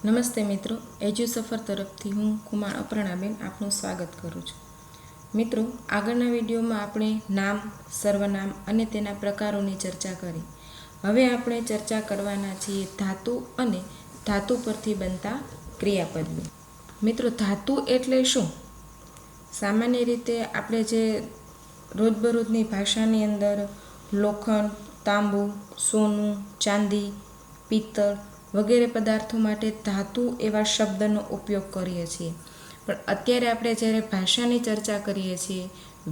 નમસ્તે મિત્રો, એજ્યુ સફર તરફથી હું કુમાર અપર્ણાબેન આપનું સ્વાગત કરું છું. મિત્રો, આગળના વિડીયોમાં આપણે નામ, સર્વનામ અને તેના પ્રકારોની ચર્ચા કરી. હવે આપણે ચર્ચા કરવાના છીએ ધાતુ અને ધાતુ પરથી બનતા ક્રિયાપદની. મિત્રો, ધાતુ એટલે શું? સામાન્ય રીતે આપણે જે રોજબરોજની ભાષાની અંદર લોખંડ, તાંબુ, સોનું, ચાંદી, પિત્તળ વગેરે પદાર્થો માટે ધાતુ એવા શબ્દનો ઉપયોગ કરીએ છીએ. પણ અત્યારે આપણે જ્યારે ભાષાની ચર્ચા કરીએ છીએ,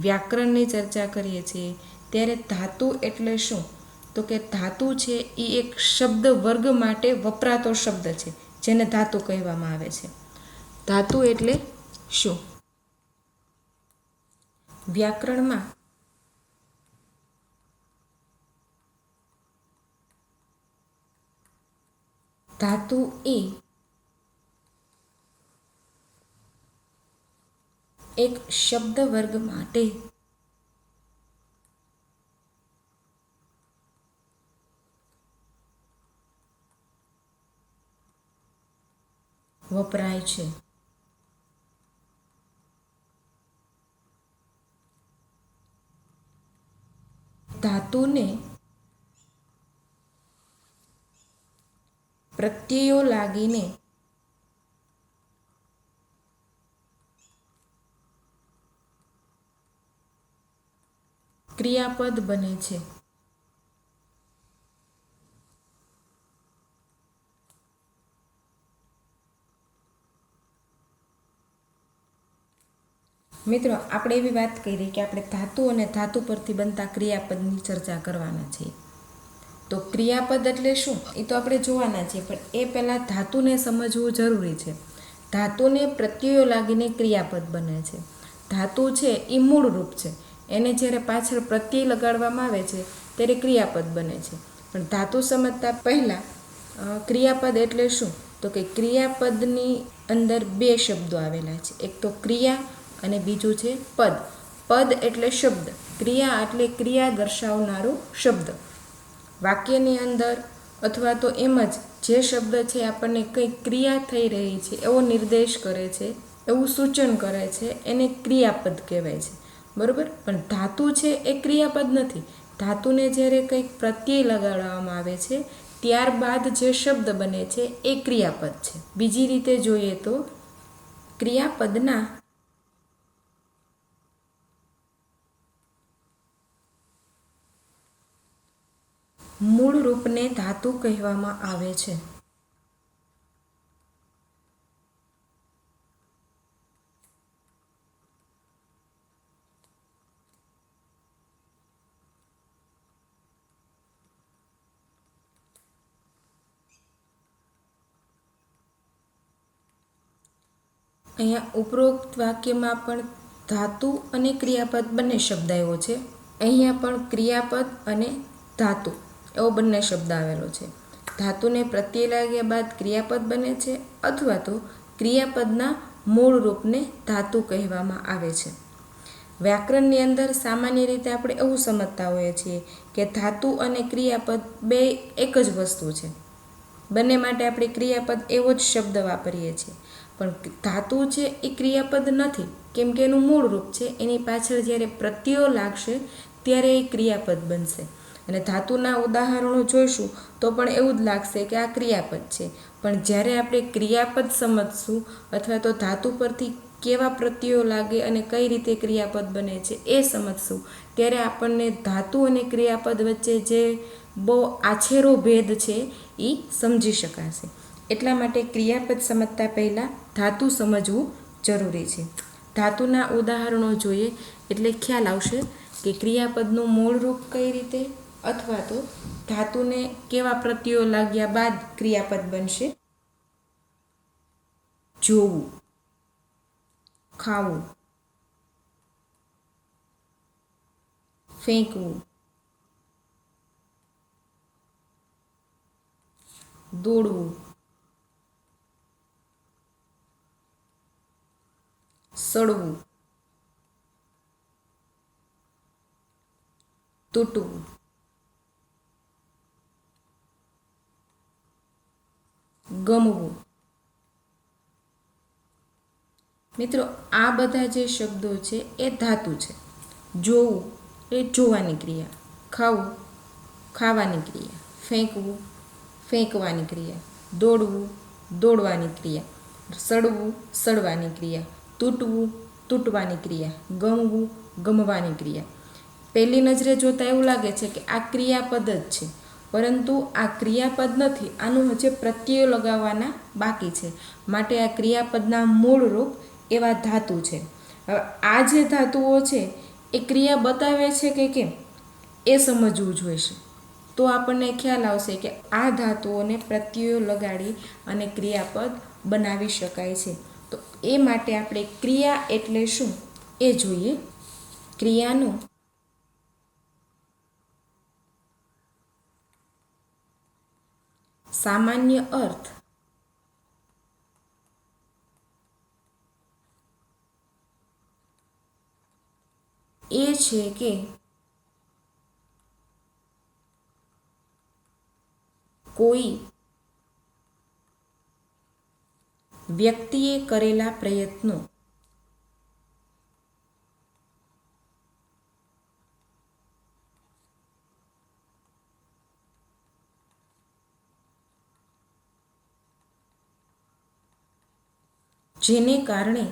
વ્યાકરણની ચર્ચા કરીએ છીએ, ત્યારે ધાતુ એટલે શું? તો કે ધાતુ છે એ એક શબ્દ વર્ગ માટે વપરાતો શબ્દ છે, જેને ધાતુ કહેવામાં આવે છે. ધાતુ એટલે શું? વ્યાકરણમાં ધાતુ એ એક શબ્દ વર્ગ માટે વપરાય છે. ધાતુને પ્રત્યયો લાગીને ક્રિયાપદ બને છે. મિત્રો, આપણે એવી વાત કરી કે આપણે ધાતુ અને ધાતુ પરથી બનતા ક્રિયાપદની ચર્ચા કરવાના છીએ. તો ક્રિયાપદ એટલે શું એ તો આપણે જોવાના છીએ, પણ એ પહેલાં ધાતુને સમજવું જરૂરી છે. ધાતુને પ્રત્યયો લાગીને ક્રિયાપદ બને છે. ધાતુ છે એ મૂળ રૂપ છે, એને જ્યારે પાછળ પ્રત્યય લગાડવામાં આવે છે ત્યારે ક્રિયાપદ બને છે. પણ ધાતુ સમજતા પહેલાં ક્રિયાપદ એટલે શું? તો કે ક્રિયાપદની અંદર બે શબ્દો આવેલા છે. એક તો ક્રિયા અને બીજું છે પદ. પદ એટલે શબ્દ, ક્રિયા એટલે ક્રિયા દર્શાવનારો શબ્દ. વાક્યની અંદર અથવા તો એમ જ જે શબ્દ છે આપણને કંઈક ક્રિયા થઈ રહી છે એવો નિર્દેશ કરે છે, એવું સૂચન કરે છે, એને ક્રિયાપદ કહેવાય છે. બરાબર? પણ ધાતુ છે એ ક્રિયાપદ નથી. ધાતુને જ્યારે કંઈક પ્રત્યય લગાડવામાં આવે છે ત્યારબાદ જે શબ્દ બને છે એ ક્રિયાપદ છે. બીજી રીતે જોઈએ તો ક્રિયાપદના મૂળ રૂપને ધાતુ કહેવામાં આવે છે. અહીંયા ઉપરોક્ત વાક્યમાં પણ ધાતુ અને ક્રિયાપદ બંને શબ્દ આવ્યો છે. અહીંયા પણ ક્રિયાપદ અને ધાતુ એવો બંને શબ્દ આવેલો છે. ધાતુને પ્રત્યય લાગ્યા બાદ ક્રિયાપદ બને છે, અથવા તો ક્રિયાપદના મૂળ રૂપને ધાતુ કહેવામાં આવે છે. વ્યાકરણની અંદર સામાન્ય રીતે આપણે એવું સમજતા હોઈએ છીએ કે ધાતુ અને ક્રિયાપદ બે એક જ વસ્તુ છે. બંને માટે આપણે ક્રિયાપદ એવો જ શબ્દ વાપરીએ છીએ. પણ ધાતુ છે એ ક્રિયાપદ નથી, કેમ કે એનું મૂળ રૂપ છે. એની પાછળ જ્યારે પ્રત્યયો લાગશે ત્યારે એ ક્રિયાપદ બનશે. અને ધાતુના ઉદાહરણો જોઈશું તો પણ એવું જ લાગશે કે આ ક્રિયાપદ છે. પણ જ્યારે આપણે ક્રિયાપદ સમજશું અથવા તો ધાતુ પરથી કેવા પ્રત્યયો લાગે અને કઈ રીતે ક્રિયાપદ બને છે એ સમજશું, ત્યારે આપણને ધાતુ અને ક્રિયાપદ વચ્ચે જે બહુ આછેરો ભેદ છે એ સમજી શકાશે. એટલા માટે ક્રિયાપદ સમજતા પહેલાં ધાતુ સમજવું જરૂરી છે. ધાતુના ઉદાહરણો જોઈએ એટલે ખ્યાલ આવશે કે ક્રિયાપદનું મૂળ રૂપ કઈ રીતે, અથવા તો ધાતુને કેવા પ્રત્યયો લાગ્યા બાદ ક્રિયાપદ બનશે. જોવું, ખાવું, ફેંકવું, દોડવું, સડવું, તૂટવું, ગમવું, મિત્રો, આ બધા જે શબ્દો છે એ ધાતુ છે. જોવું એ જોવાની ક્રિયા, ખાવું ખાવાની ક્રિયા, ફેંકવું ફેંકવાની ક્રિયા, દોડવું દોડવાની ક્રિયા, સડવું સડવાની ક્રિયા, તૂટવું તૂટવાની ક્રિયા, ગમવું ગમવાની ક્રિયા. પહેલી નજરે જોતાં એવું લાગે છે કે આ ક્રિયાપદ જ છે, પરંતુ આ ક્રિયાપદ નથી, આનું હજે પ્રત્યયો લગાવવાના બાકી છે. માટે આ ક્રિયાપદના મૂળ રૂપ એવા ધાતુ છે. હવે આ જે ધાતુઓ છે એ ક્રિયા બતાવે છે કે કેમ એ સમજવું જોઈશે. તો આપણને ખ્યાલ આવશે કે આ ધાતુઓને પ્રત્યયો લગાડી અને ક્રિયાપદ બનાવી શકાય છે. તો એ માટે આપણે ક્રિયા એટલે શું એ જોઈએ. ક્રિયાનો સામાન્ય અર્થ એ છે કે કોઈ વ્યક્તિએ કરેલા પ્રયત્નો જેને કારણે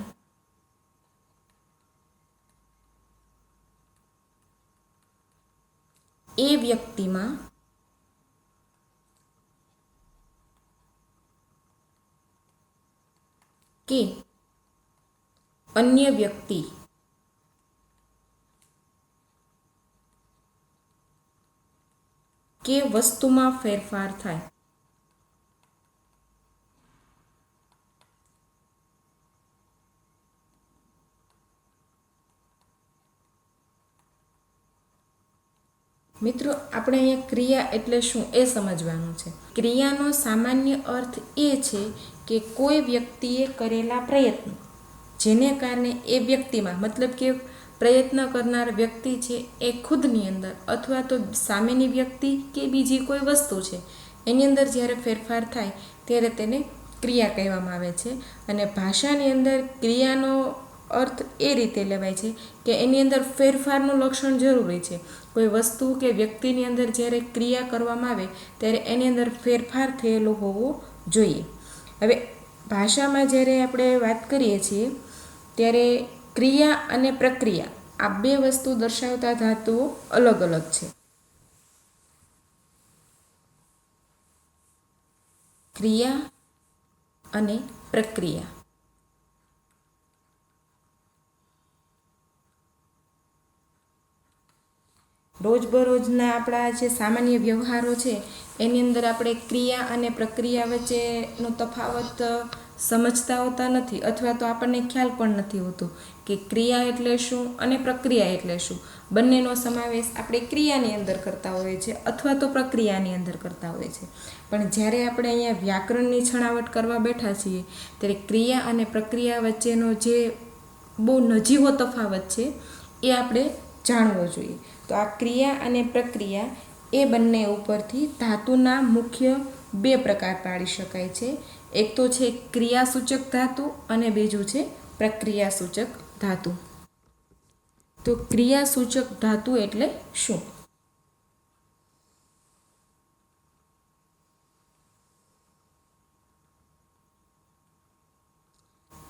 એ વ્યક્તિમાં કે અન્ય વ્યક્તિ કે વસ્તુમાં ફેરફાર થાય. મિત્રો, આપણે અહીંયા ક્રિયા એટલે શું એ સમજવાનું છે. ક્રિયાનો સામાન્ય અર્થ એ છે કે કોઈ વ્યક્તિએ કરેલા પ્રયત્નો જેને કારણે એ વ્યક્તિમાં, મતલબ કે પ્રયત્ન કરનાર વ્યક્તિ છે એ ખુદની અંદર અથવા તો સામેની વ્યક્તિ કે બીજી કોઈ વસ્તુ છે એની અંદર જ્યારે ફેરફાર થાય ત્યારે તેને ક્રિયા કહેવામાં આવે છે. અને ભાષાની અંદર ક્રિયાનો અર્થ એ રીતે લેવાય છે કે એની અંદર ફેરફારનું લક્ષણ જરૂરી છે. કોઈ વસ્તુ કે વ્યક્તિની અંદર જ્યારે ક્રિયા કરવામાં આવે ત્યારે એની અંદર ફેરફાર થયેલો હોવો જોઈએ. હવે ભાષામાં જ્યારે આપણે વાત કરીએ છીએ ત્યારે ક્રિયા અને પ્રક્રિયા આ બે વસ્તુ દર્શાવતા ધાતુઓ અલગ અલગ છે. ક્રિયા અને પ્રક્રિયા રોજબરોજના આપણા જે સામાન્ય વ્યવહારો છે એની અંદર આપણે ક્રિયા અને પ્રક્રિયા વચ્ચેનો તફાવત સમજતા હોતા નથી, અથવા તો આપણને ખ્યાલ પણ નથી હોતો કે ક્રિયા એટલે શું અને પ્રક્રિયા એટલે શું. બંનેનો સમાવેશ આપણે ક્રિયાની અંદર કરતા હોઈએ છીએ અથવા તો પ્રક્રિયાની અંદર કરતા હોઈએ છીએ. પણ જ્યારે આપણે અહીંયા વ્યાકરણની છણાવટ કરવા બેઠા છીએ ત્યારે ક્રિયા અને પ્રક્રિયા વચ્ચેનો જે બહુ નજીવો તફાવત છે એ આપણે જાણવો જોઈએ. તો આ ક્રિયા અને પ્રક્રિયા એ બંને ઉપરથી ધાતુના મુખ્ય બે પ્રકાર પાડી શકાય છે. એક તો છે ક્રિયાસૂચક ધાતુ અને બીજું છે પ્રક્રિયાસૂચક ધાતુ. તો ક્રિયાસૂચક ધાતુ એટલે શું?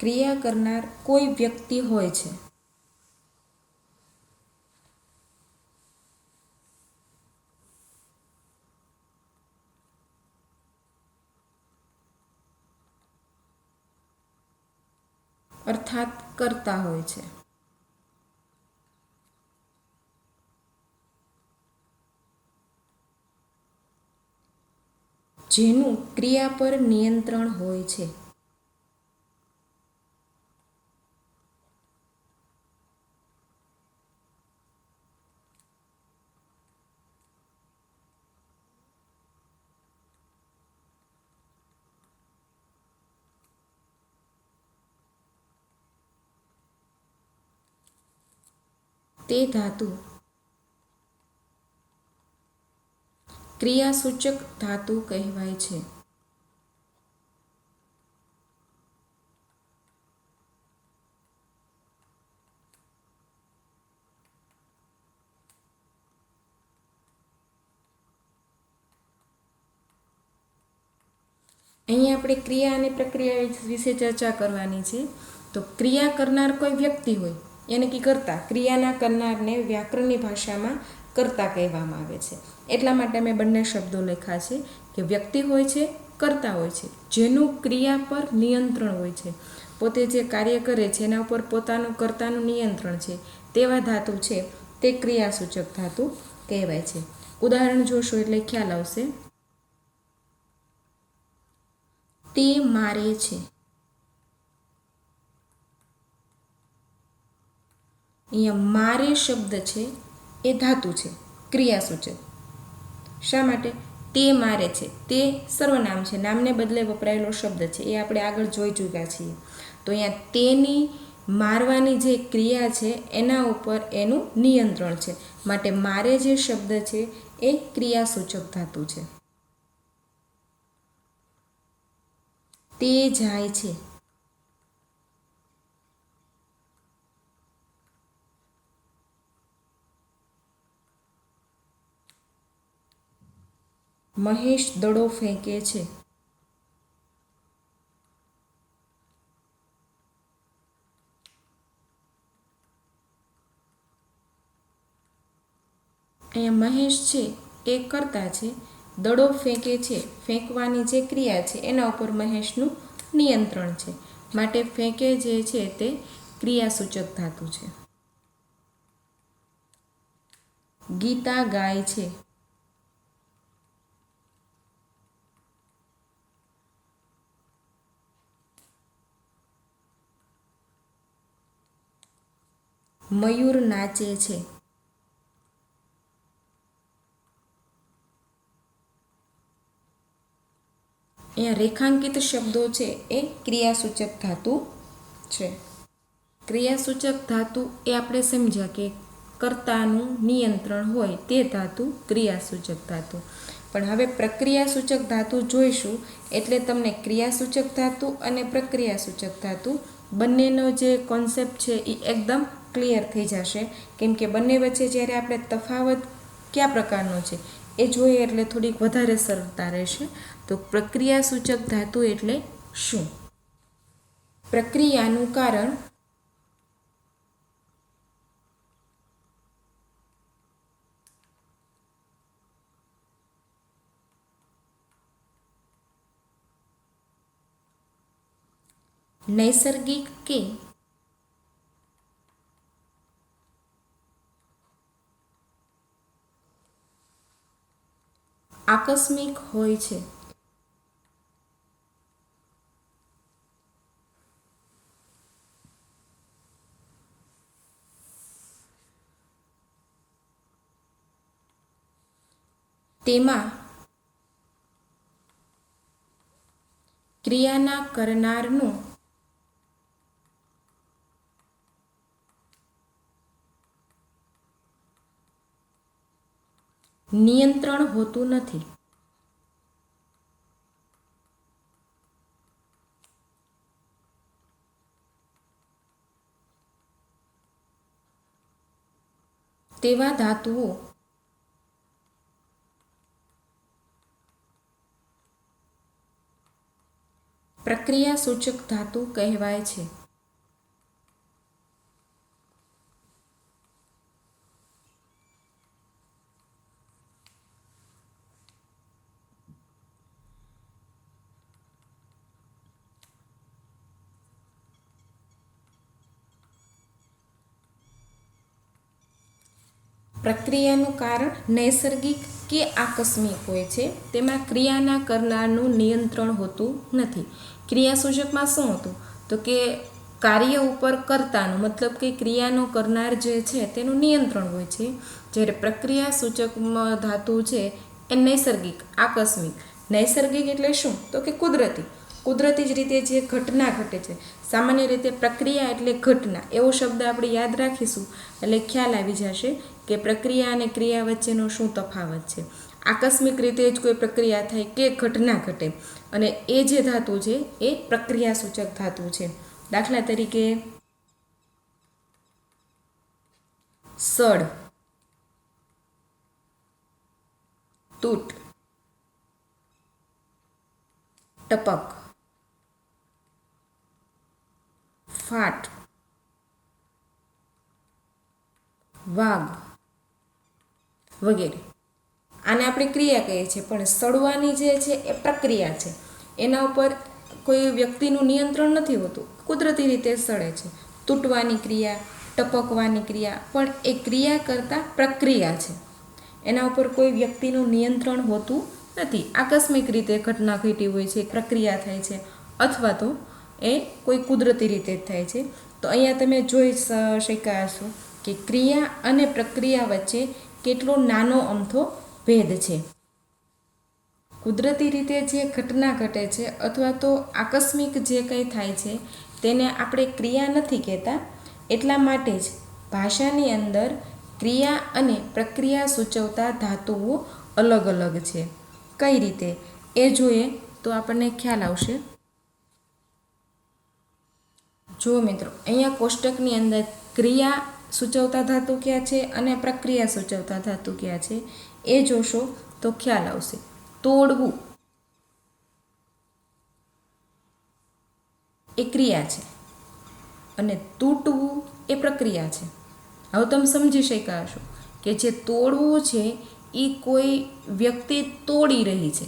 ક્રિયા કરનાર કોઈ વ્યક્તિ હોય છે અર્થાત કરતા હોય છે. જેનું ક્રિયા પર નિયંત્રણ હોય છે. તે ધાતુ ક્રિયાસૂચક ધાતુ કહેવાય છે. અહીં આપણે ક્રિયા અને પ્રક્રિયા વિશે ચર્ચા કરવાની છે. તો ક્રિયા કરનાર કોઈ વ્યક્તિ હોય એને કે કર્તા, ક્રિયાના કરનારને વ્યાકરણની ભાષામાં કર્તા કહેવામાં આવે છે. એટલા માટે મેં બંને શબ્દો લખ્યા છે કે વ્યક્તિ હોય છે, કર્તા હોય છે, જેનું ક્રિયા પર નિયંત્રણ હોય છે, પોતે જે કાર્ય કરે છે એના ઉપર પોતાનું કર્તાનું નિયંત્રણ છે, તેવા ધાતુ છે તે ક્રિયાસૂચક ધાતુ કહેવાય છે. ઉદાહરણ જોશો એટલે ખ્યાલ આવશે. તે મારે છે. અહીંયા મારે શબ્દ છે એ ધાતુ છે, ક્રિયાસૂચક. શા માટે? તે મારે છે, તે સર્વનામ છે, નામને બદલે વપરાયેલો શબ્દ છે, એ આપણે આગળ જોઈ ચૂક્યા છીએ. તો અહીંયા તેની મારવાની જે ક્રિયા છે એના ઉપર એનું નિયંત્રણ છે, માટે મારે જે શબ્દ છે એ ક્રિયાસૂચક ધાતુ છે. તે જાય છે. મહેશ દડો ફેંકે છે. અહીંયા મહેશ છે એ કર્તા છે, દડો ફેંકે છે, ફેંકવાની જે ક્રિયા છે એના ઉપર મહેશનું નિયંત્રણ છે, માટે ફેંકે જે છે તે ક્રિયાસૂચક ધાતુ છે. ગીતા ગાય છે. મયુર નાચે છે. અહીંયા રેખાંકિત શબ્દો છે એ ક્રિયાસૂચક ધાતુ છે. ક્રિયાસૂચક ધાતુ એ આપણે સમજ્યા કે કર્તાનું નિયંત્રણ હોય તે ધાતુ ક્રિયાસૂચક ધાતુ. પણ હવે પ્રક્રિયાસૂચક ધાતુ જોઈશું એટલે તમને ક્રિયાસૂચક ધાતુ અને પ્રક્રિયાસૂચક ધાતુ બંનેનો જે કોન્સેપ્ટ છે એ એકદમ ક્લિયર થઈ જશે. કેમ કે બંને વચ્ચે જ્યારે આપણે તફાવત કયા પ્રકારનો છે એ જોઈએ એટલે થોડીક વધારે સરળતા રહેશે. તો પ્રક્રિયાસૂચક ધાતુ એટલે શું? પ્રક્રિયાનું કારણ નૈસર્ગિક કે આકસ્મિક હોય છે. તેમાં ક્રિયાના કરનારનું નિયંત્રણ હોતું નથી. તેવા ધાતુઓ પ્રક્રિયાસૂચક ધાતુ કહેવાય છે. પ્રક્રિયાનું કારણ નૈસર્ગિક કે આકસ્મિક હોય છે. તેમાં ક્રિયાના કરનારનું નિયંત્રણ હોતું નથી. ક્રિયાસૂચકમાં શું હતું? તો કે કાર્ય ઉપર કર્તાનું મતલબ કે ક્રિયાનો કરનાર જે છે તેનું નિયંત્રણ હોય છે. જ્યારે પ્રક્રિયાસૂચકમાં ધાતુ છે એ નૈસર્ગિક, આકસ્મિક. નૈસર્ગિક એટલે શું? તો કે કુદરતી. કુદરતી જ રીતે જે ઘટના ઘટે છે. સામાન્ય રીતે પ્રક્રિયા એટલે ઘટના એવો શબ્દ આપણે યાદ રાખીશું એટલે ખ્યાલ આવી જશે કે પ્રક્રિયા અને ક્રિયા વચ્ચેનો શું તફાવત છે. આકસ્મિક રીતે જ કોઈ પ્રક્રિયા થાય કે ઘટના ઘટે અને એ જે ધાતુ છે એ પ્રક્રિયાસૂચક ધાતુ છે. દાખલા તરીકે સડ, તૂટ, ટપક, ફાટ, વાઘ વગેરે. આને આપણે ક્રિયા કહીએ છીએ, પણ સડવાની જે છે એ પ્રક્રિયા છે. એના ઉપર કોઈ વ્યક્તિનું નિયંત્રણ નથી હોતું, કુદરતી રીતે સડે છે. તૂટવાની ક્રિયા, ટપકવાની ક્રિયા પણ એ ક્રિયા કરતાં પ્રક્રિયા છે. એના ઉપર કોઈ વ્યક્તિનું નિયંત્રણ હોતું નથી. આકસ્મિક રીતે ઘટના ઘટી હોય છે, પ્રક્રિયા થાય છે, અથવા તો એ કોઈ કુદરતી રીતે જ થાય છે. તો અહીંયા તમે જોઈ શક્યા હશો કે ક્રિયા અને પ્રક્રિયા વચ્ચે કેટલો નાનો અમથો ભેદ છે. કુદરતી રીતે જે ઘટના ઘટે છે અથવા તો આકસ્મિક જે કંઈ થાય છે તેને આપણે ક્રિયા નથી કહેતા. એટલા માટે જ ભાષાની અંદર ક્રિયા અને પ્રક્રિયા સૂચવતા ધાતુઓ અલગ અલગ છે. કઈ રીતે એ જોઈએ તો આપણને ખ્યાલ આવશે. જુઓ મિત્રો, અહીંયા કોષ્ટકની અંદર ક્રિયા સૂચવતા ધાતુ ક્યાં છે અને પ્રક્રિયા સૂચવતા ધાતુ ક્યાં છે એ જોશો તો ખ્યાલ આવશે. તોડવું એ ક્રિયા છે અને તૂટવું એ પ્રક્રિયા છે. હવે તમે સમજી શક્યા હશો કે જે તોડવું છે એ કોઈ વ્યક્તિ તોડી રહી છે,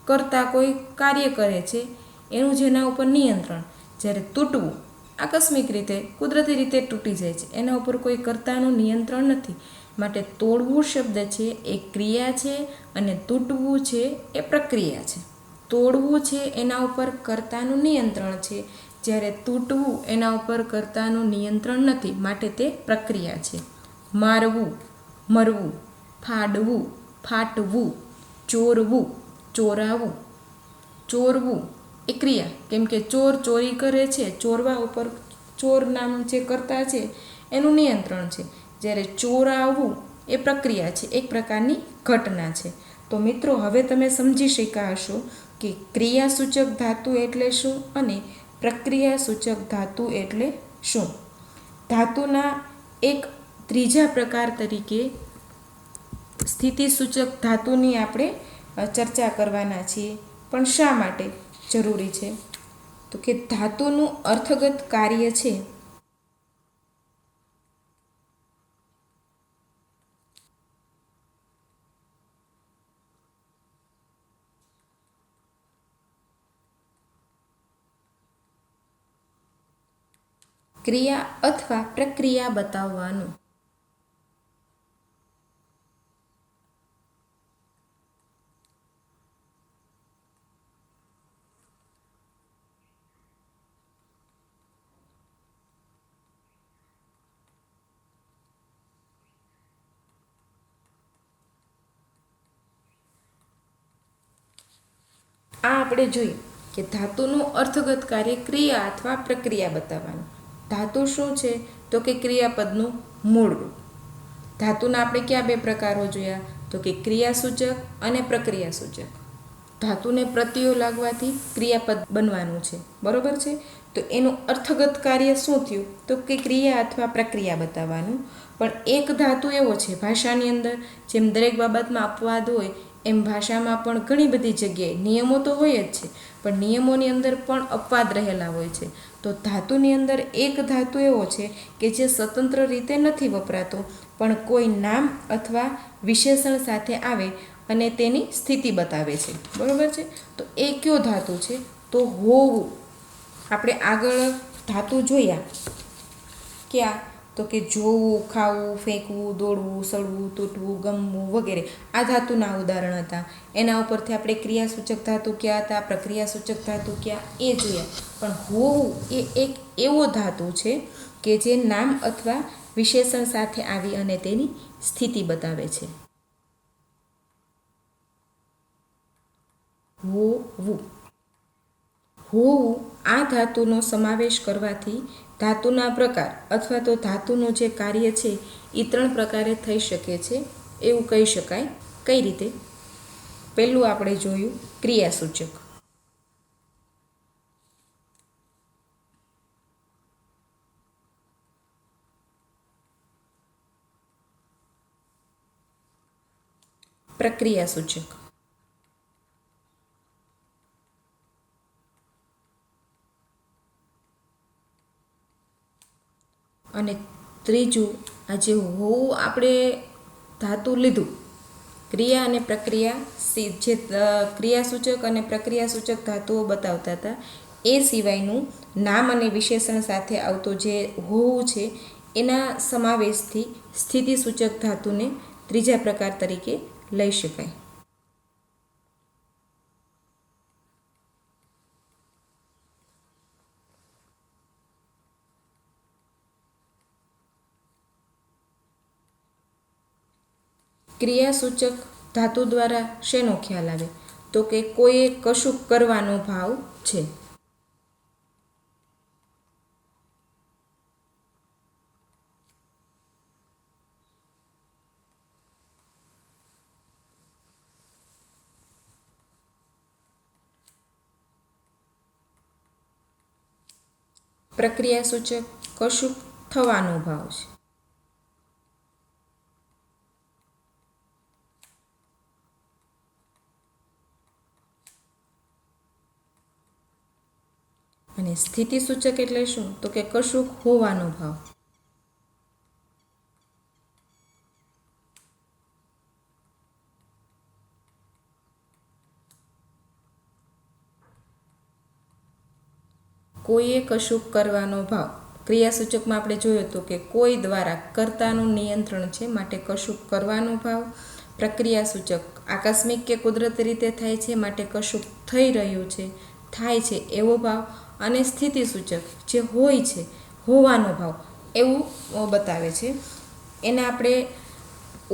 કરતાં કોઈ કાર્ય કરે છે એનું જેના ઉપર નિયંત્રણ. જ્યારે તૂટવું આકસ્મિક રીતે કુદરતી રીતે તૂટી જાય છે, એના ઉપર કોઈ કર્તાનું નિયંત્રણ નથી. માટે તોડવું શબ્દ છે એ ક્રિયા છે અને તૂટવું છે એ પ્રક્રિયા છે. તોડવું છે એના ઉપર કર્તાનું નિયંત્રણ છે, જ્યારે તૂટવું એના ઉપર કર્તાનું નિયંત્રણ નથી, માટે તે પ્રક્રિયા છે. મારવું, મરવું, ફાડવું, ફાટવું, ચોરવું, ચોરાવું. ચોરવું એ ક્રિયા, કેમ કે ચોર ચોરી કરે છે, ચોરવા ઉપર ચોર નામ જે કર્તા છે એનું નિયંત્રણ છે. જ્યારે ચોરાવવું એ પ્રક્રિયા છે, એક પ્રકારની ઘટના છે. તો મિત્રો, હવે તમે સમજી શક્યા હશો કે ક્રિયાસૂચક ધાતુ એટલે શું અને પ્રક્રિયા સૂચક ધાતુ એટલે શું. ધાતુના એક ત્રીજા પ્રકાર તરીકે સ્થિતિસૂચક ધાતુની આપણે ચર્ચા કરવાના છીએ. પણ શા માટે જરૂરી છે? તો કે ધાતુનું અર્થગત કાર્ય છે ક્રિયા અથવા પ્રક્રિયા બતાવવાનું. આ આપણે જોઈએ કે ધાતુનું અર્થગત કાર્ય ક્રિયા અથવા પ્રક્રિયા બતાવવાનું. ધાતુ શું છે? તો કે ક્રિયાપદનું મૂળ રૂપ. ધાતુના આપણે કયા બે પ્રકારો જોયા? તો કે ક્રિયાસૂચક અને પ્રક્રિયાસૂચક. ધાતુને પ્રત્યયો લાગવાથી ક્રિયાપદ બનવાનું છે, બરોબર છે? તો એનું અર્થગત કાર્ય શું થયું? તો કે ક્રિયા અથવા પ્રક્રિયા બતાવવાનું. પણ એક ધાતુ એવો છે ભાષાની અંદર, જેમ દરેક બાબતમાં અપવાદ હોય એમ ભાષામાં પણ ઘણી બધી જગ્યાએ નિયમો તો હોય જ છે, પણ નિયમોની અંદર પણ અપવાદ રહેલા હોય છે. તો ધાતુની અંદર એક ધાતુ એવો છે કે જે સ્વતંત્ર રીતે નથી વપરાતો, પણ કોઈ નામ અથવા વિશેષણ સાથે આવે અને તેની સ્થિતિ બતાવે છે, બરાબર છે? તો એ કયો ધાતુ છે? તો હોવું. આપણે આગળ ધાતુ જોયા ક્યાં? તો કે જોવું, ખાવું, ફેંકવું, દોડવું, સડવું, તૂટવું, ગમવું વગેરે આ ધાતુના ઉદાહરણ હતા. એના ઉપરથી આપણે ક્રિયાસૂચક ધાતુ ક્યાં હતા, પ્રક્રિયાસૂચક ધાતુ ક્યાં એ જોયા. પણ હોવું એ એક એવો ધાતુ છે કે જે નામ અથવા વિશેષણ સાથે આવી અને તેની સ્થિતિ બતાવે છે. હોવું. હોવું આ ધાતુનો સમાવેશ કરવાથી ધાતુના પ્રકાર અથવા તો ધાતુનું જે કાર્ય છે એ 3 પ્રકારે થઈ શકે છે એવું કહી શકાય. કઈ રીતે? પહેલું આપણે જોયું ક્રિયાસૂચક. પ્રક્રિયાસૂચક. અને ત્રીજું આ જે હોવું આપણે ધાતુ લીધું, ક્રિયા અને પ્રક્રિયા જે ક્રિયાસૂચક અને પ્રક્રિયાસૂચક ધાતુઓ બતાવતા હતા એ સિવાયનું નામ અને વિશેષણ સાથે આવતું જે હોવું છે એના સમાવેશથી સ્થિતિસૂચક ધાતુને ત્રીજા પ્રકાર તરીકે લઈ શકાય. ક્રિયાસૂચક ધાતુ દ્વારા શેનો ખ્યાલ આવે? તો કે કોઈએ કશું કરવાનો ભાવ છે. પ્રક્રિયાસૂચક કશું થવાનો ભાવ છે. અને સ્થિતિસૂચક એટલે શું? તો કે કશુંક હોવાનો ભાવ. કોઈએ કશુંક કરવાનો ભાવ. ક્રિયાસૂચકમાં આપણે જોયું હતું કે કોઈ દ્વારા કર્તાનું નિયંત્રણ છે માટે કશુંક કરવાનો ભાવ. પ્રક્રિયાસૂચક આકસ્મિક કે કુદરતી રીતે થાય છે માટે કશુંક થઈ રહ્યું છે, થાય છે એવો ભાવ. અને સ્થિતિસૂચક જે હોય છે, હોવાનો ભાવ એવું બતાવે છે. એને આપણે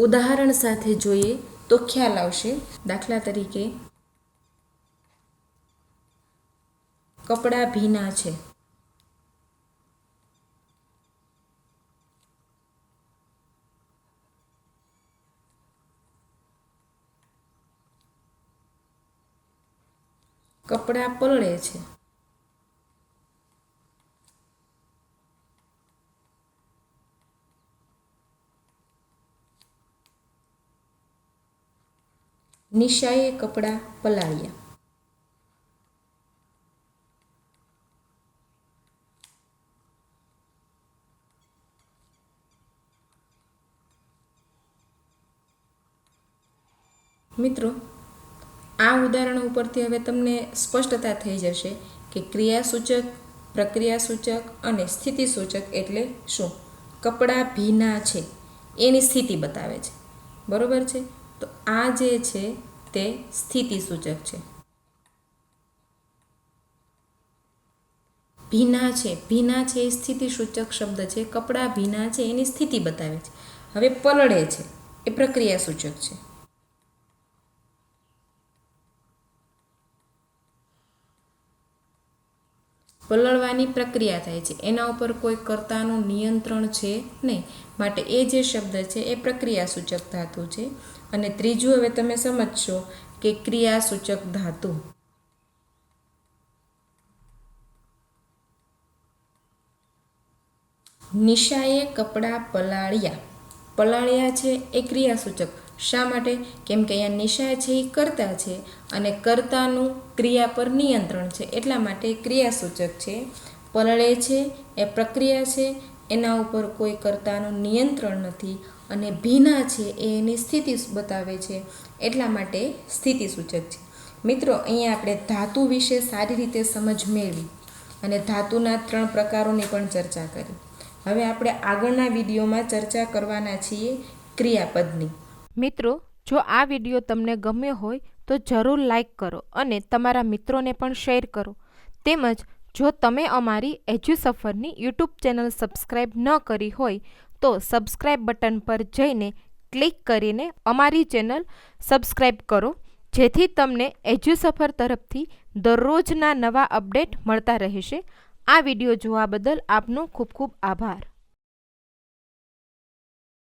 ઉદાહરણ સાથે જોઈએ તો ખ્યાલ આવશે. દાખલા તરીકે કપડાં ભીના છે. કપડાં પલળે છે. નિશાએ કપડાં પલાળ્યા. મિત્રો, આ ઉદાહરણો ઉપરથી હવે તમને સ્પષ્ટતા થઈ જશે કે ક્રિયાસૂચક, પ્રક્રિયાસૂચક અને સ્થિતિસૂચક એટલે શું. કપડાં ભીના છે એની સ્થિતિ બતાવે છે, બરોબર છે. તો આ જે છે તે સ્થિતિસૂચક છે. ભીના છે, ભીના છે એ સ્થિતિસૂચક શબ્દ છે. કપડાં ભીના છે એની સ્થિતિ બતાવે છે. હવે પલળે છે એ પ્રક્રિયાસૂચક છે. પલળવાની પ્રક્રિયા થાય છે, એના ઉપર કોઈ કર્તાનું નિયંત્રણ છે નહીં, માટે એ જે શબ્દ છે એ પ્રક્રિયાસૂચક ધાતુ છે. અને ત્રીજું હવે તમે સમજશો કે ક્રિયાસૂચક ધાતુ. નિશાએ કપડાં પલાળ્યા. પલાળ્યા છે એ ક્રિયાસૂચક. શા માટે? કેમ કે અહીંયા નિશા છે એ કર્તા છે અને કર્તાનું ક્રિયા પર નિયંત્રણ છે, એટલા માટે ક્રિયાસૂચક છે. પલળે છે એ પ્રક્રિયા છે, એના ઉપર કોઈ કર્તાનું નિયંત્રણ નથી. અને ભીના છે એ એની સ્થિતિ બતાવે છે, એટલા માટે સ્થિતિસૂચક છે. મિત્રો, અહીંયા આપણે ધાતુ વિશે સારી રીતે સમજ મેળવી અને ધાતુના 3 પ્રકારોની પણ ચર્ચા કરી. હવે આપણે આગળના વિડીયોમાં ચર્ચા કરવાના છીએ ક્રિયાપદની. મિત્રો, જો આ વિડીયો તમને ગમ્યો હોય તો જરૂર લાઈક કરો અને તમારા મિત્રોને પણ શેર કરો. તેમજ જો તમે અમારી એજ્યુસફરની યુટ્યુબ ચેનલ સબસ્ક્રાઈબ ન કરી હોય તો સબસ્ક્રાઈબ બટન પર જઈને ક્લિક કરીને અમારી ચેનલ સબસ્ક્રાઈબ કરો, જેથી તમને એજ્યુસફર તરફથી દરરોજના નવા અપડેટ મળતા રહેશે. આ વિડીયો જોવા બદલ આપનો ખૂબ ખૂબ આભાર.